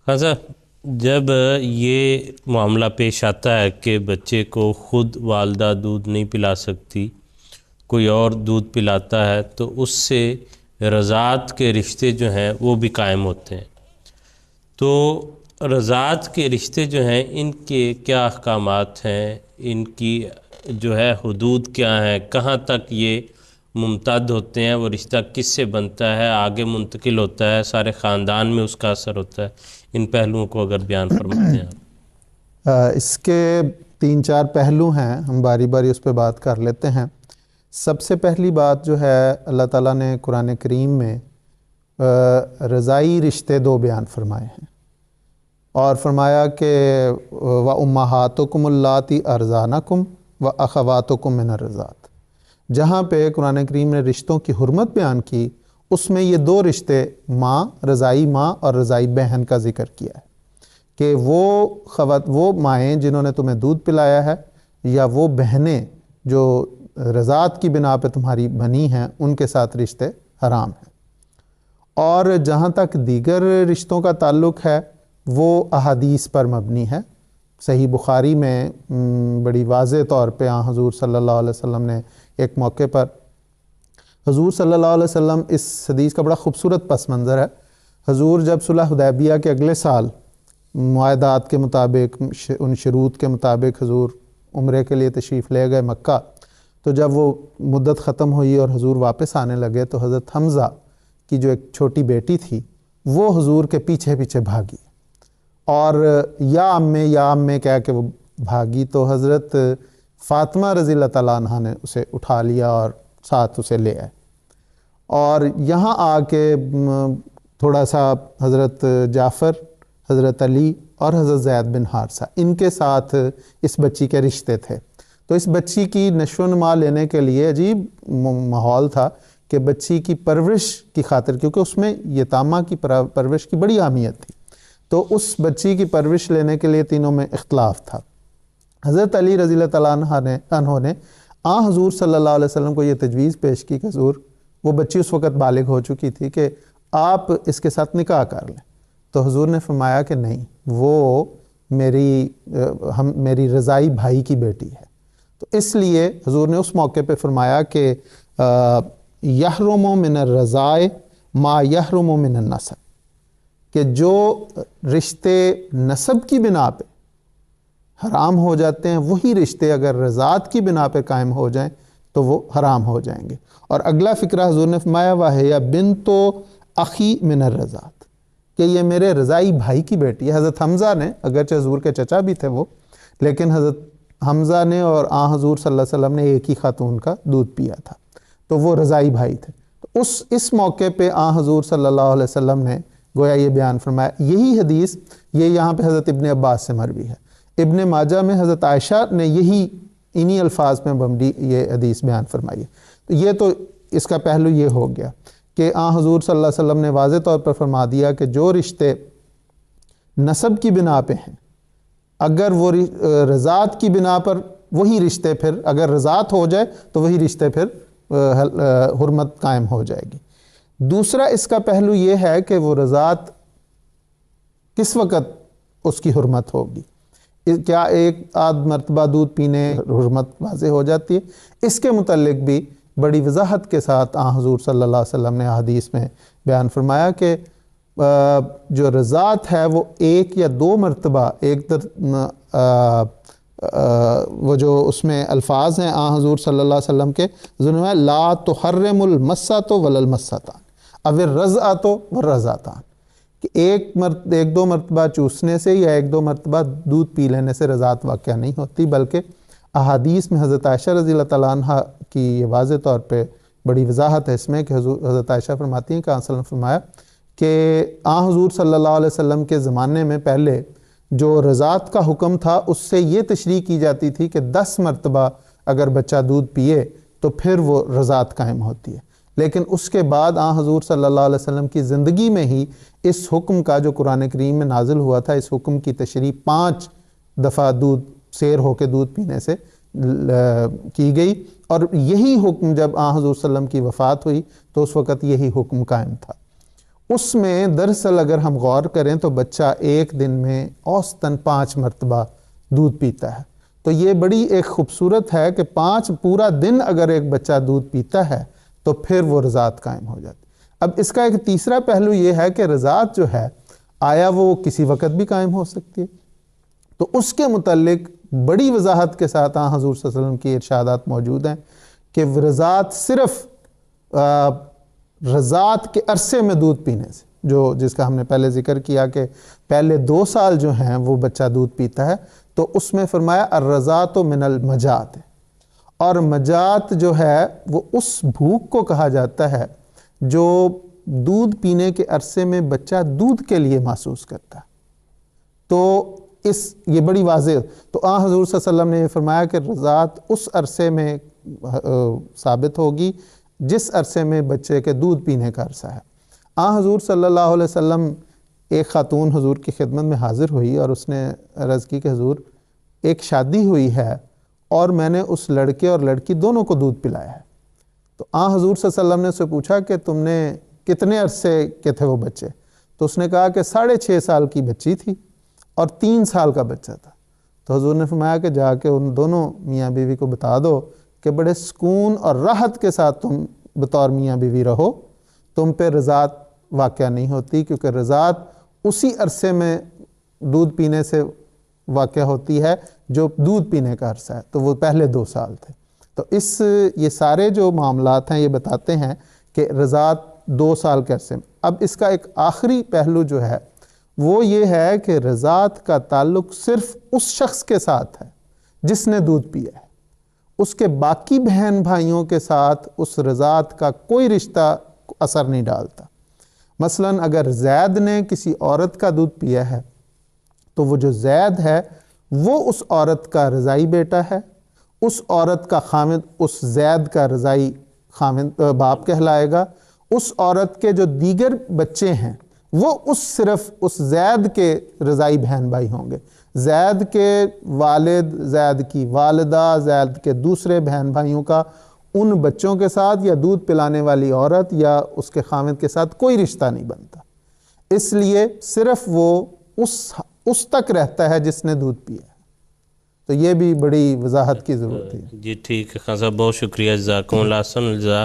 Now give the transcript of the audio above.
خان صاحب، جب یہ معاملہ پیش آتا ہے کہ بچے کو خود والدہ دودھ نہیں پلا سکتی، کوئی اور دودھ پلاتا ہے، تو اس سے رضاعت کے رشتے جو ہیں وہ بھی قائم ہوتے ہیں۔ تو رضاعت کے رشتے جو ہیں ان کے کیا احکامات ہیں، ان کی جو ہے حدود کیا ہیں، کہاں تک یہ ممتد ہوتے ہیں، وہ رشتہ کس سے بنتا ہے، آگے منتقل ہوتا ہے، سارے خاندان میں اس کا اثر ہوتا ہے، ان پہلوؤں کو اگر بیان فرماتے ہیں آپ۔ اس کے 3-4 پہلو ہیں، ہم باری باری اس پہ بات کر لیتے ہیں۔ سب سے پہلی بات جو ہے، اللہ تعالیٰ نے قرآن کریم میں رضائی رشتے 2 بیان فرمائے ہیں، اور فرمایا کہ وَأُمَّهَاتُكُمُ اللَّاتِي أَرْضَعْنَكُمْ وَأَخَوَاتُكُم مِّنَ الرَّضَاعَةِ۔ جہاں پہ قرآن کریم نے رشتوں کی حرمت بیان کی، اس میں یہ 2 رشتے ماں، رضائی ماں اور رضائی بہن کا ذکر کیا ہے کہ وہ مائیں جنہوں نے تمہیں دودھ پلایا ہے، یا وہ بہنیں جو رضاعت کی بنا پہ تمہاری بنی ہیں، ان کے ساتھ رشتے حرام ہیں۔ اور جہاں تک دیگر رشتوں کا تعلق ہے، وہ احادیث پر مبنی ہے۔ صحیح بخاری میں بڑی واضح طور پہ حضور صلی اللہ علیہ وسلم نے ایک موقع پر، حضور صلی اللہ علیہ وسلم، اس حدیث کا بڑا خوبصورت پس منظر ہے۔ حضور جب صلح حدیبیہ کے اگلے سال معاہدات کے مطابق، ان شروط کے مطابق حضور عمرے کے لیے تشریف لے گئے مکہ، تو جب وہ مدت ختم ہوئی اور حضور واپس آنے لگے، تو حضرت حمزہ کی جو ایک چھوٹی بیٹی تھی، وہ حضور کے پیچھے پیچھے بھاگی، اور یا امّے کہہ کے وہ بھاگی، تو حضرت فاطمہ رضی اللہ تعالیٰ عنہ نے اسے اٹھا لیا اور ساتھ اسے لے آئے، اور یہاں آ کے تھوڑا سا حضرت جعفر، حضرت علی اور حضرت زید بن حارثہ، ان کے ساتھ اس بچی کے رشتے تھے۔ تو اس بچی کی نشو و نما لینے کے لیے عجیب ماحول تھا کہ بچی کی پرورش کی خاطر، کیونکہ اس میں یتامہ کی پرورش کی بڑی اہمیت تھی، تو اس بچی کی پرورش لینے کے لیے تینوں میں اختلاف تھا۔ حضرت علی رضی اللہ تعالیٰ عنہ نے حضور صلی اللہ علیہ وسلم کو یہ تجویز پیش کی کہ حضور، وہ بچی اس وقت بالغ ہو چکی تھی، کہ آپ اس کے ساتھ نکاح کر لیں۔ تو حضور نے فرمایا کہ نہیں، وہ میری رضائی بھائی کی بیٹی ہے۔ تو اس لیے حضور نے اس موقع پہ فرمایا کہ یحرم من الرضاء ما یحرم من النسب، کہ جو رشتے نسب کی بنا پہ حرام ہو جاتے ہیں، وہی رشتے اگر رضاعت کی بنا پہ قائم ہو جائیں تو وہ حرام ہو جائیں گے۔ اور اگلا فقرہ حضور نے فرمایا وَهِيَ بِنْتُ أَخِي مِنَ الرَّضَاعَةِ، کہ یہ میرے رضائی بھائی کی بیٹی ہے۔ حضرت حمزہ نے، اگرچہ حضور کے چچا بھی تھے وہ، لیکن حضرت حمزہ نے اور حضور صلی اللہ علیہ وسلم نے ایک ہی خاتون کا دودھ پیا تھا، تو وہ رضائی بھائی تھے۔ تو اس موقع پہ حضور صلی اللہ علیہ وسلم نے گویا یہ بیان فرمایا۔ یہی حدیث یہ یہاں پہ حضرت ابن عباس سے مروی ہے۔ ابن ماجہ میں حضرت عائشہ نے انہی الفاظ میں مبنی یہ حدیث بیان فرمائی ہے۔ تو یہ تو اس کا پہلو یہ ہو گیا کہ حضور صلی اللہ علیہ وسلم نے واضح طور پر فرما دیا کہ جو رشتے نسب کی بنا پہ ہیں، اگر وہ رضاعت کی بنا پر، وہی رشتے پھر اگر رضاعت ہو جائے تو وہی رشتے پھر حرمت قائم ہو جائے گی۔ دوسرا اس کا پہلو یہ ہے کہ وہ رضاعت کس وقت اس کی حرمت ہوگی، کیا ایک آدھ مرتبہ دودھ پینے حرمت واضح ہو جاتی ہے؟ اس کے متعلق بھی بڑی وضاحت کے ساتھ حضور صلی اللہ علیہ وسلم نے حدیث میں بیان فرمایا کہ جو رضاعت ہے وہ 1 یا 2 مرتبہ، وہ جو اس میں الفاظ ہیں حضور صلی اللہ علیہ وسلم کے، لا تحرم المسۃ ولا المسۃان او الرضعۃ والرضعتان، کہ 1-2 مرتبہ چوسنے سے یا 1-2 مرتبہ دودھ پی لینے سے رضاعت واقع نہیں ہوتی، بلکہ احادیث میں حضرت عائشہ رضی اللہ تعالیٰ عنہ کی یہ واضح طور پہ بڑی وضاحت ہے اس میں کہ حضرت عائشہ فرماتی ہیں کہ آپ نے فرمایا کہ حضور صلی اللہ علیہ وسلم کے زمانے میں پہلے جو رضاعت کا حکم تھا، اس سے یہ تشریح کی جاتی تھی کہ 10 مرتبہ اگر بچہ دودھ پیے تو پھر وہ رضاعت قائم ہوتی ہے، لیکن اس کے بعد حضور صلی اللہ علیہ وسلم کی زندگی میں ہی اس حکم کا جو قرآن کریم میں نازل ہوا تھا، اس حکم کی تشریح 5 دفعہ دودھ سیر ہو کے دودھ پینے سے کی گئی، اور یہی حکم جب حضور صلی اللہ علیہ وسلم کی وفات ہوئی تو اس وقت یہی حکم قائم تھا۔ اس میں دراصل اگر ہم غور کریں تو بچہ ایک دن میں اوسطاً 5 مرتبہ دودھ پیتا ہے. تو یہ بڑی ایک خوبصورت ہے کہ 5 پورا دن اگر ایک بچہ دودھ پیتا ہے تو پھر وہ رضاعت قائم ہو جاتی. اب اس کا ایک تیسرا پہلو یہ ہے کہ رضاعت جو ہے آیا وہ کسی وقت بھی قائم ہو سکتی ہے. تو اس کے متعلق بڑی وضاحت کے ساتھ حضور صلی اللہ علیہ وسلم کی ارشادات موجود ہیں کہ رضاعت صرف رضاعت کے عرصے میں دودھ پینے سے، جس کا ہم نے پہلے ذکر کیا کہ پہلے 2 سال جو ہیں وہ بچہ دودھ پیتا ہے، تو اس میں فرمایا الرضاعۃ من المجاعۃ، اور مجاعت جو ہے وہ اس بھوک کو کہا جاتا ہے جو دودھ پینے کے عرصے میں بچہ دودھ کے لیے محسوس کرتا ہے. تو یہ بڑی واضح، تو حضور صلی اللہ علیہ وسلم نے یہ فرمایا کہ رضاعت اس عرصے میں ثابت ہوگی جس عرصے میں بچے کے دودھ پینے کا عرصہ ہے. حضور صلی اللہ علیہ وسلم، ایک خاتون حضور کی خدمت میں حاضر ہوئی اور اس نے عرض کی کہ حضور ایک شادی ہوئی ہے اور میں نے اس لڑکے اور لڑکی دونوں کو دودھ پلایا ہے. تو حضور صلی اللہ علیہ وسلم نے اس سے پوچھا کہ تم نے کتنے عرصے کے تھے وہ بچے؟ تو اس نے کہا کہ 6.5 سال کی بچی تھی اور 3 سال کا بچہ تھا. تو حضور نے فرمایا کہ جا کے ان دونوں میاں بیوی کو بتا دو کہ بڑے سکون اور راحت کے ساتھ تم بطور میاں بیوی رہو، تم پہ رضاعت واقع نہیں ہوتی، کیونکہ رضاعت اسی عرصے میں دودھ پینے سے واقع ہوتی ہے جو دودھ پینے کا عرصہ ہے. تو وہ پہلے 2 سال تھے. تو یہ سارے جو معاملات ہیں یہ بتاتے ہیں کہ رضاعت 2 سال کے عرصے میں. اب اس کا ایک آخری پہلو جو ہے وہ یہ ہے کہ رضاعت کا تعلق صرف اس شخص کے ساتھ ہے جس نے دودھ پیا ہے. اس کے باقی بہن بھائیوں کے ساتھ اس رضاعت کا کوئی رشتہ اثر نہیں ڈالتا. مثلا اگر زید نے کسی عورت کا دودھ پیا ہے تو وہ جو زید ہے وہ اس عورت کا رضائی بیٹا ہے، اس عورت کا خامد اس زید کا رضائی خامد باپ کہلائے گا. اس عورت کے جو دیگر بچے ہیں وہ صرف اس زید کے رضائی بہن بھائی ہوں گے. زید کے والد، زید کی والدہ، زید کے دوسرے بہن بھائیوں کا ان بچوں کے ساتھ یا دودھ پلانے والی عورت یا اس کے خامد کے ساتھ کوئی رشتہ نہیں بنتا. اس لیے صرف وہ اس تک رہتا ہے جس نے دودھ پیا ہے. تو یہ بھی بڑی وضاحت کی ضرورت ہے. جی ٹھیک ہے خان صاحب، بہت شکریہ، جزاکم اللہ احسن الجزا.